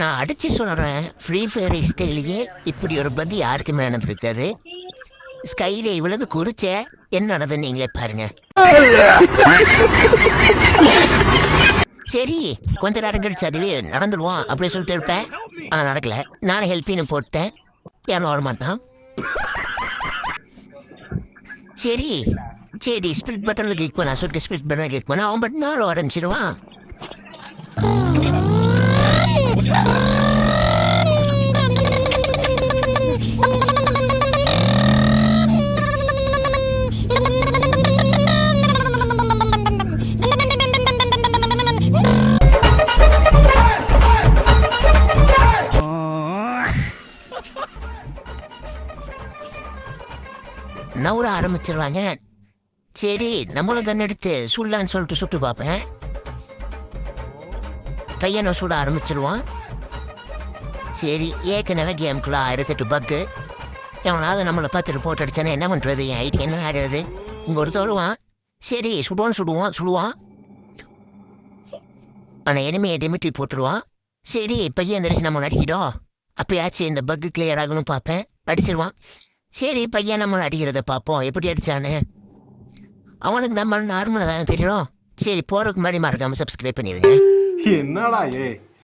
நான் அடிச்சு சொல்கிறேன், ஃப்ரீ ஃபயர் ஹிஸ்டரியிலேயே இப்படி ஒரு பக் யாருக்குமே நடந்திருக்காது. ஸ்கைல இவ்வளவு குறிச்ச என்ன நடந்தது நீங்களே பாருங்க. சரி, கொஞ்ச நேரம் கழிச்சு அதுவே நடந்துடுவோம் அப்படி சொல்லிட்டு இருப்பேன். ஆனால் நடக்கல. நானே ஹெல்ப்பின்னு போட்டேன், ஏன் வர மாட்டான். சரி சரி, ஸ்பிளிட் பட்டனில் கிளிக் பண்ண சொல்லிட்டு ஸ்பிளிட் பட்டனில் கிளிக் பண்ண அவன் பட் நாள் ஆரம்பிச்சிடுவான். நவுற ஆரம்பிச்சிடுவாங்க. சரி, நம்மளும் கண் எடுத்து சுடலான்னு சொல்லிட்டு சுட்டு பார்ப்பேன். பையனை சுட ஆரம்பிச்சிடுவான். சரி, ஏற்கனவே கேமுக்குள்ள 1008 பக்கு. எவனாவது நம்மளை பார்த்துட்டு போட்டு அடிச்சானே என்ன பண்ணுறது? என் ஐடி என்ன ஆகிறது? இங்கே ஒருத்தர் வருவான். சரி, சுடுவான். ஆனால் இனிமே டெமிட்டி போட்டுருவான். சரி, பையன் எந்திரிச்சு நம்ம நடிக்கிட்டோம். அப்பயாச்சும் இந்த பக்கு கிளியர் ஆகணும் பார்ப்பேன். அடிச்சிடுவான். சரி, பையன் நம்ம அடிக்கிறத பார்ப்போம் எப்படி அடித்தானு. அவனுக்கு நம்ம நார்மலாக தான் தெரியும். சரி, போகிறதுக்கு முன்னாடி மறக்காமல் சப்ஸ்கிரைப் பண்ணிடுங்க. என்னடா